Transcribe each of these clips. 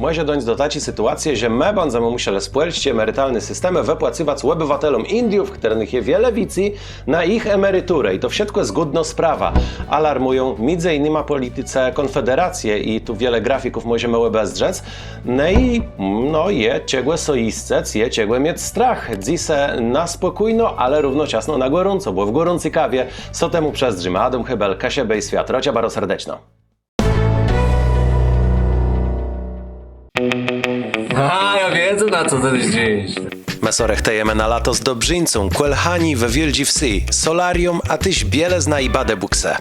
Може донь dotacji sytuację, że my będziemy musieli spłacić emerytalny system, wypłaciwać obywatelom Indiów, których jest wiele wicji, na ich emeryturę. I to wszystko jest zgodna sprawa. Alarmują między innymi polityce Konfederację i tu wiele grafików możemy obezdrzec. No i je ciągłe soistec, je ciągłe mieć strach. Dzisiaj na spokojno, ale równocześnie na gorąco, bo w gorącej kawie so temu przezdrzymy. Adam Hybel, Kasiebę i Świat. Rocia bardzo serdeczno. Ja wiedzę, na co ty liczysz. Mesorech tejemy na lato z Dobrzyńcą, Kuelhani we Wielgi Wsi, Solarium, a tyś biele zna i bade bukse.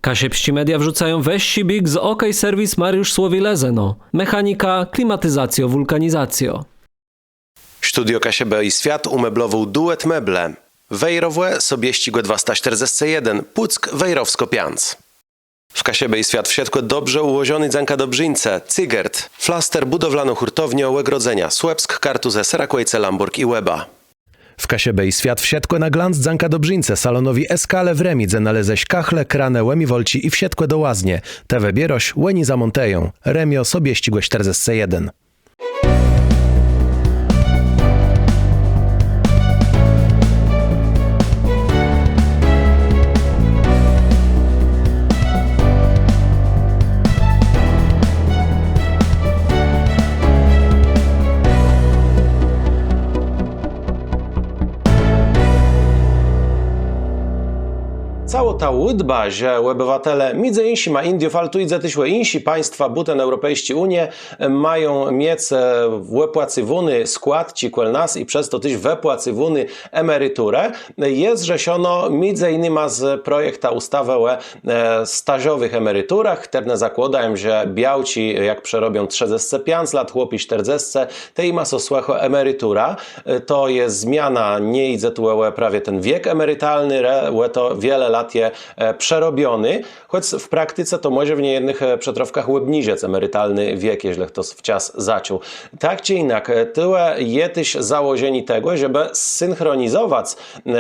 Kasiepści media wrzucają weź big z OK Serwis Mariusz Słowilezeno. Mechanika, klimatyzacjo, wulkanizacjo. Studio Kasiebę i Świat umeblował duet meble. Wejrowłe sobie ścigłe 241, Puck Wejrowsko-Pianc. W Kasiebę i Świat wsiadł dobrze ułożony dzanka Dobrzyńce, Cygert, Flaster budowlano hurtownię Łegrodzenia, Słepsk, Kartuze, Serakłejce, Lamburg i Łeba. W Kasiebę i Świat wsiadł na glans dzanka Dobrzyńce, salonowi Eskale w Remidze naleześ kachle, kranę, łemi wolci i wsiadł do łaznie. Te wybieroś, łeni za Monteją, Remio sobie ścigłe 41. Cała ta łudba, że obywatele między innymi Indiów, ale tu idzie też insi państwa, buten Europejscy Unie, mają mieć wypłacywany skład ci nas i przez to też wypłacywany emeryturę, jest rzeszono między innymi z projekta ustawy o stażowych emeryturach, które zakładają, że białci jak przerobią 35 lat, chłopi 40, to im ma sosłecho emerytura. To jest zmiana, nie idzie tu prawie ten wiek emerytalny, to wiele lat je przerobiony, choć w praktyce to może w niejednych przetrowkach obniżyć emerytalny wiek, jeżeli to wczas zaczął. Tak czy inak, tyle jest założenie tego, żeby synchronizować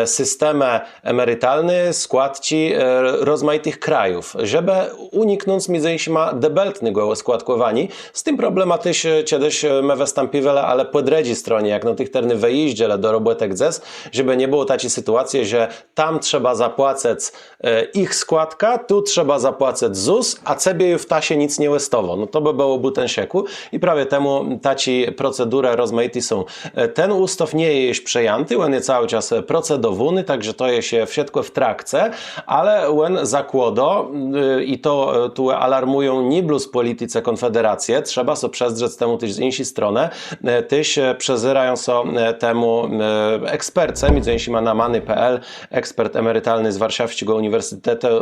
systemy emerytalny składci rozmaitych krajów, żeby uniknąć między innymi debeltnego składkowania. Z tym problema też kiedyś my wystąpiwele, ale po drugiej stronie, jak na tych terny wyjeździe do robotek ZES, żeby nie było takiej sytuacji, że tam trzeba zapłacać ich składka, tu trzeba zapłacać ZUS, a sobie w tasie nic nie łestowo. No to by było butenseku i prawie temu taci procedury rozmaite są. Ten ustaw nie jest przejęty, on jest cały czas procedowany, także to jest wszystko w trakcie, ale on zakłada i to tu alarmują niblus polityce Konfederację, trzeba sobie przezdrzeć temu też z innej strony, też przezyrają sobie temu eksperce, między innymi na many.pl, ekspert emerytalny z Warszawskiego Uniwersytetu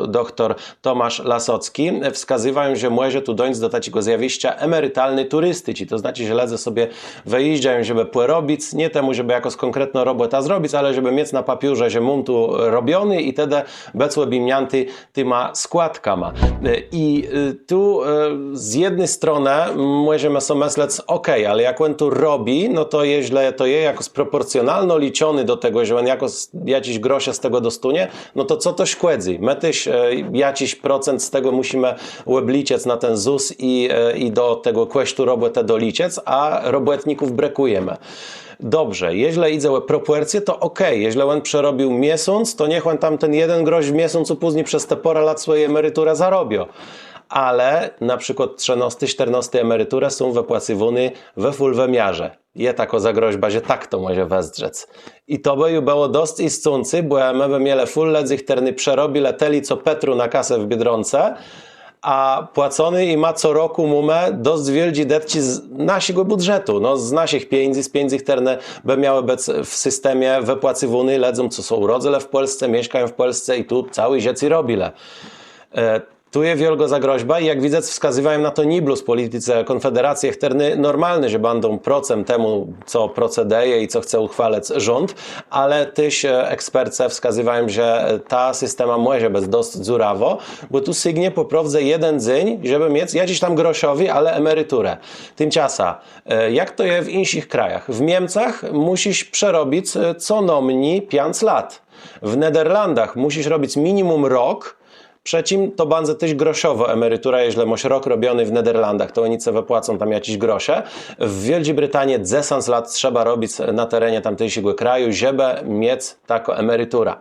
dr Tomasz Lasocki wskazywają, że może tu dojść do takiego zjawiska emerytalny turystyki. To znaczy, że ledze sobie wyjeżdżają, żeby porobić, nie temu, żeby jakoś konkretną robotę zrobić, ale żeby mieć na papierze, że mam tu robiony i wtedy bez łebimnianty tyma składkama. I tu z jednej strony możemy sobie myśleć, ok, ale jak on tu robi, no to jeśli to jest jakoś proporcjonalno liczony do tego, że on jakoś jakiś grosze z tego dostunie, no to co to szkłedzi? My też jakiś procent z tego musimy obliczyć na ten ZUS i do tego kosztu roboty doliczyć, a robotników brakujemy. Dobrze, jeśli idzie o proporcje, to ok, jeśli on przerobił miesiąc, to niech on tam ten 1 grosz w miesiącu później przez te pora lat swojej emerytury zarobią. Ale na przykład 13-14 emerytury są wypłacywane we full wymiarze. Jest taka zagroźba, że tak to może westrzec. I to by było dość istotne, bo my by mieli full ledzich terny przerobi leteli co Petru na kasę w Biedronce, a płacony i ma co roku mumę dość wielki detci z naszego budżetu, no z naszych pieniędzy, z pieniędzy, które by miały być w systemie wypłacywane, ledzą co są urodzone w Polsce, mieszkają w Polsce i tu cały dzieci robile. Tu jest wielka zagroźba i jak widzę wskazywają na to niblus polityce Konfederacji terny normalny, że będą procem temu, co procedeje i co chce uchwalać rząd, ale też eksperci wskazywają, że ta systema może być dość dziurawo, bo tu sygnie po prostu jeden dzień, żeby mieć jakiś tam groszowy, ale emeryturę. Tymczasem, jak to jest w innych krajach? W Niemczech musisz przerobić co najmniej 5 lat. W Niderlandach musisz robić minimum rok, Przecim to bardzo tyś groszowo emerytura, jeśli masz rok robiony w Niderlandach, to oni sobie wypłacą tam jakieś grosze. W Wielkiej Brytanii 10 lat trzeba robić na terenie tamtejszego kraju, żeby mieć taką emeryturę.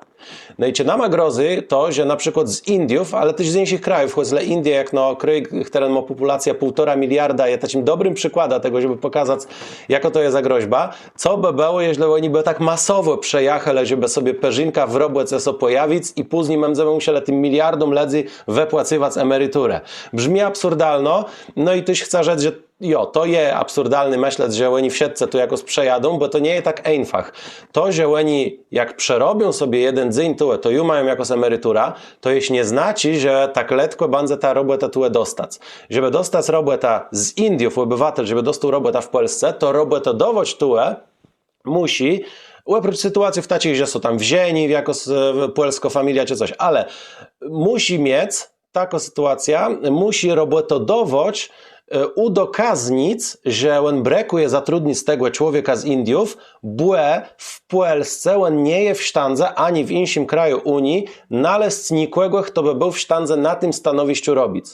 No i czy nama grozy to, że na przykład z Indiów, ale też z innych krajów, choć Indie, jak no kraj, który ma populację 1,5 miliarda, jest takim dobrym przykładem tego, żeby pokazać, jaka to jest za groźba. Co by było, jeśli oni by tak masowo przejechali, żeby sobie perzynka w robocie się pojawić i później będziemy musieli tym miliardom ludzi wypłacywać emeryturę. Brzmi absurdalno, no i też chcę rzec, że to jest absurdalny myśleć, że oni wszyscy tu jakoś przejadą, bo to nie jest tak einfach. To, że oni jak przerobią sobie jeden dzień tu, to już mają jakoś emerytura, to jeśli nie znaczy, że tak letko będzie ta robota tu dostać. Żeby dostać robota z Indiów, obywatel, żeby dostał robota w Polsce, to robotodowość tu musi, oprócz sytuacji w takiej, że są tam wzięci jako polska familia czy coś, ale musi mieć taka sytuacja, musi robotodowość udokaznić, że on brakuje zatrudnić tego człowieka z Indiów, bo w Polsce on nie jest w stanie ani w innym kraju Unii znaleźć nikogo, kto by był w stanie na tym stanowisku robić.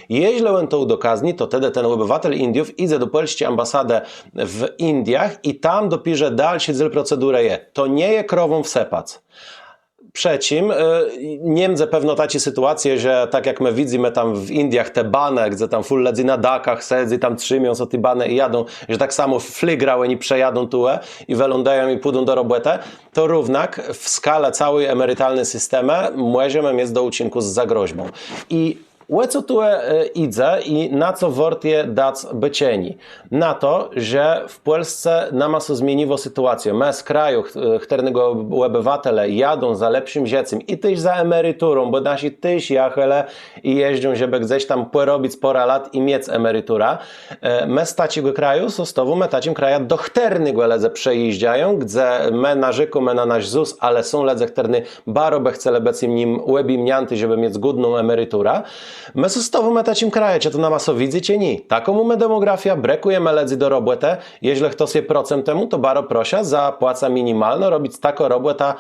Jeśli on to udokazni, to wtedy ten obywatel Indiów idzie do polskiej ambasady w Indiach i tam dopisze dalszy cel procedury. To nie jest krową wsepac. Przecim Niemcy pewno tacie sytuacje, że tak jak my widzimy tam w Indiach te bane, gdzie tam full ludzi na dakach sedzi, tam trzymią sobie te bane i jadą, że tak samo flygra oni przejadą tu i wylądają i pójdą do roboty, to równak w skale całej emerytalnej systemu możemy mieć do uczynku z zagroźbą. I o co tu idzie i na co warto dać bycieni? Na to, że w Polsce nama się zmieniła sytuacja. My z kraju, którego obywatele jadą za lepszym życiem i też za emeryturą, bo nasi też jechali i jeżdżą, żeby gdzieś tam porobić pora lat i mieć emerytura. My z takiego kraju, my tacim kraja do którego ledze przejeżdżają, gdzie my narzekamy na nasz ZUS, ale są ledze, które bardzo chcą być nim łebimnianty, żeby mieć godną emeryturę. My zostawimy takim kraju, czy to na maso widzicie? Nie. Taką mamy demografię, brakujemy ludzi do roboty. Jeśli ktoś jest procent temu, to bardzo proszę, za płaca minimalna, robić taką robotę,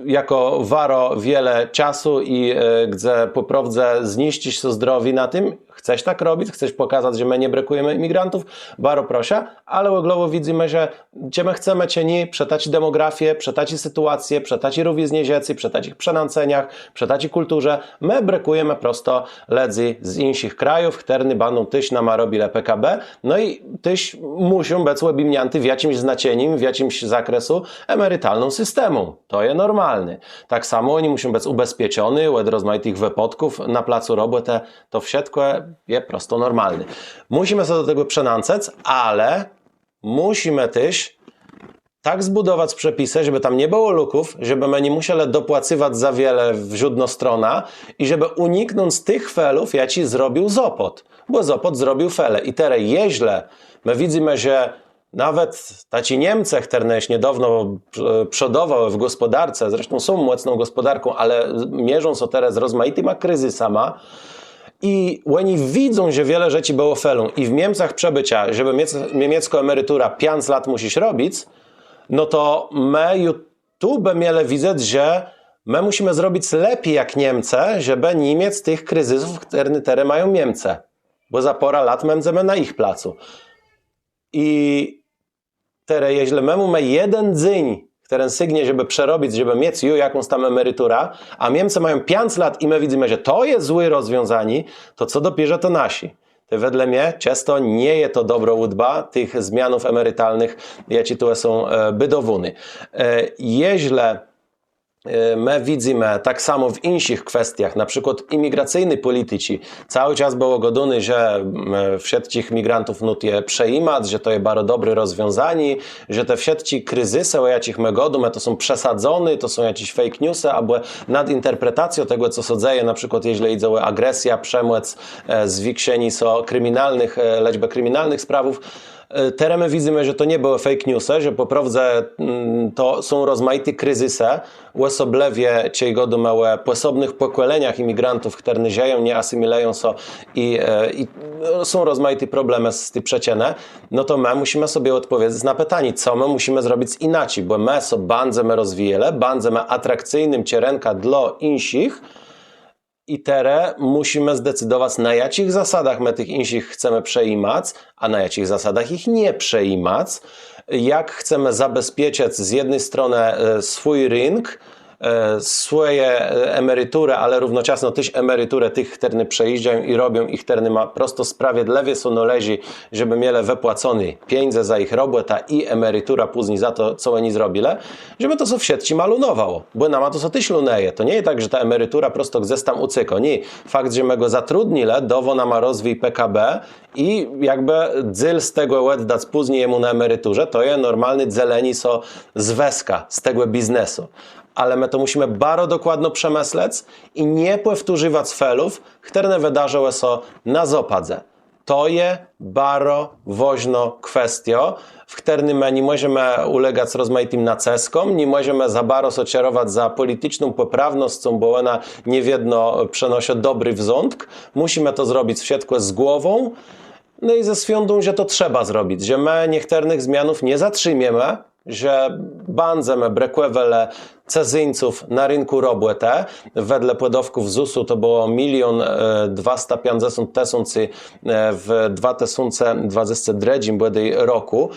jako waro wiele czasu i gdzie po prostu zniszczyć się zdrowie na tym. Chcesz tak robić? Chcesz pokazać, że my nie brakujemy imigrantów? Bardzo proszę, ale ogólnie widzimy, że gdzie my chcemy cieni, przetać demografię, przetać sytuację, przetać rówiznie dzieci, przetać ich przenanceniach, przetać kulturze. My brakujemy prosto ludzi z innych krajów, które będą tyś nama robile PKB, no i tyś muszą być łebimnianty w jakimś znacienim, w jakimś zakresu emerytalną systemu. To jest normalne. Tak samo oni muszą być ubezpieczeni od rozmaitych wypadków na placu roboty. To wszystko jest prosto normalne. Musimy się do tego przenancać, ale musimy też tak zbudować przepisy, żeby tam nie było luków, żeby my nie musieli dopłacywać za wiele w źródło strona i żeby uniknąć tych felów, jaki zrobił Zopot. Bo Zopot zrobił fele. I teraz, jeśli my widzimy, że nawet taci Niemcy, które niedawno przodowały w gospodarce, zresztą są mocną gospodarką, ale mierzą się teraz z rozmaitymi kryzysami, i oni widzą, że wiele rzeczy było felą i w Niemcach przebycia, żeby mieć niemiecką emerytura 5 lat musisz robić, no to my tu by mieli widzieć, że my musimy zrobić lepiej jak Niemcy, żeby nie mieć tych kryzysów, które mają Niemcy. Bo za pora lat będziemy na ich placu. I teraz, jeśli my mamy jeden dzień, który sygnie, żeby przerobić, żeby mieć jakąś tam emeryturę, a Niemcy mają 5 lat i my widzimy, że to jest złe rozwiązanie, to co dopiero to nasi. To wedle mnie często nie jest to dobro łudba tych zmianów emerytalnych, jakie tu są bydowuny. Jeśli my widzimy tak samo w innych kwestiach, na przykład imigracyjnej polityki, cały czas było goduny, że wszystkich migrantów nutie przejmać, że to jest bardzo dobre rozwiązanie, że te wszystkie kryzysy, o jakich my godujemy, to są przesadzone, to są jakieś fake newsy, albo nadinterpretacją tego, co się dzieje, na przykład jeśli idzie o agresja, przemoc, zwiększenie kryminalnych, liczby kryminalnych sprawów. Teraz my widzimy, że to nie były fake newsy, że po prostu to są rozmaite kryzysy, osobliwie ciej godu małe po osobnych pokoleniach imigrantów, które żyją, nie asymilują się i są rozmaite problemy z tym przeciene, no to my musimy sobie odpowiedzieć na pytanie, co my musimy zrobić inaczej, bo my so będziemy rozwijali, będziemy atrakcyjnym cierenka dla innych, I teraz musimy zdecydować, na jakich zasadach my tych insich chcemy przejmać, a na jakich zasadach ich nie przejmać. Jak chcemy zabezpieczać z jednej strony swój rynek, swoje emerytury, ale równocześnie też emeryturę tych, którzy przejeżdżają i robią ich, którzy ma prosto sprawiedliwie są należy, żeby mieli wypłacone pieniądze za ich robotę i emerytura później za to, co oni zrobili, żeby to co w sieci malunowało. Bo nama to co też luneje. To nie jest tak, że ta emerytura prosto gdzieś tam ucyko. Nie. Fakt, że my go zatrudnili, dowo nam ma rozwój PKB i jakby dzyl z tego łed dać później jemu na emeryturze, to jest normalny dzeleni so z weska, z tego biznesu. Ale my to musimy bardzo dokładnie przemyśleć i nie powtórzywać felów, które wydarzyły się na zopadze. To jest bardzo ważna kwestia, w której my nie możemy ulegać rozmaitym naceskom, nie możemy za bardzo ocierować za polityczną poprawnością, bo ona niewiedno przenosi dobry wzątk. Musimy to zrobić w siatku z głową, no i ze świadomą, że to trzeba zrobić, że my niektórych zmianów nie zatrzymiemy, że bandzemy brakuje cezyńców na rynku roboty. Wedle podawków ZUS-u to było 1 250 000 w 2023 roku.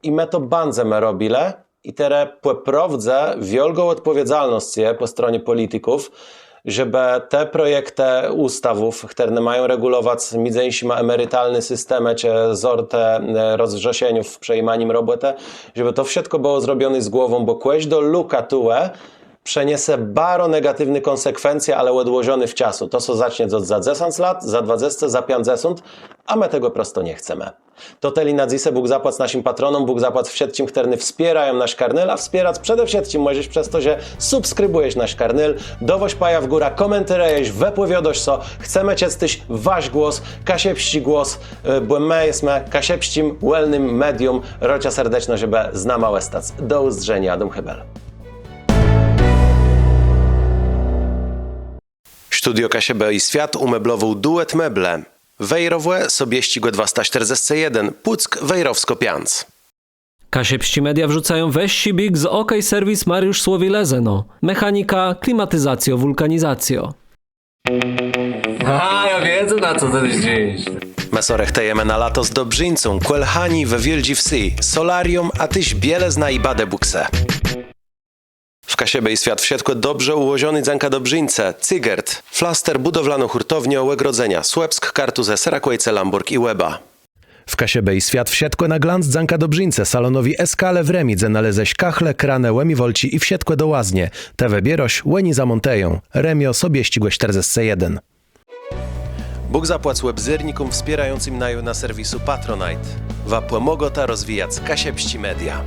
I my to bandzemy robili. I teraz po prawdzie wielką odpowiedzialność jest po stronie polityków, żeby te projekty ustawów, które mają regulować między innymi emerytalny system, czy zorte rozwrzesieniów w przejmaniem roboty, żeby to wszystko było zrobione z głową, bo kiedyś do luka tułe przeniesie bardzo negatywne konsekwencje, ale odłożone w czasu. To, co zacznie za 10 lat, za 20, za 50, a my tego prosto nie chcemy. To teli na dzisiaj Bóg zapłać naszym patronom, Bóg zapłać wszystkim, którzy wspierają nasz karnyl, a wspierać przede wszystkim możesz przez to, że subskrybujesz nasz karnyl, dowoź paja w górę, komentarujesz, wypowiadasz co, chcemy cię tyś wasz głos, kasiepści głos, bo my jesteśmy kasiepścim, welnym medium, rocia serdeczno, żeby z nami stać. Do uzdrzenia, Adam Hebel. Studio KSB i Świat umeblował duet meble. Wejrowe sobie ścigłe 241, Puck Wejrowsko-Pianc. Kasiepści Media wrzucają weź big z OK Serwis Mariusz Słowi-Lezeno. Mechanika, klimatyzacjo, wulkanizacjo. A, ja wiedzę na co ty dziś. Mesorech tejemy na lato z Dobrzyńcą, Kuelhani we Wielgi Wsi, Solarium, a tyś biele zna i bade bukse. W KSB i Świat w siatku dobrze ułożony dzanka Dobrzyńce, Cygert, Flaster budowlano-hurtownia Łegrodzenia, Słepsk, Kartuze, Serakłejce, Lamburg i Łeba. W KSB i Świat w siatku na glans dzanka Dobrzyńce, salonowi Eskale w Remidze naleześ kachle, kranę, łemiwolci i w siatku do łaznie. Te wybieroś, łeni zamonteją. Remio sobie ścigłe 41. Bóg zapłać webzyrnikom wspierającym na serwisu Patronite. Wapłe mogota rozwijać Kasiepści Media.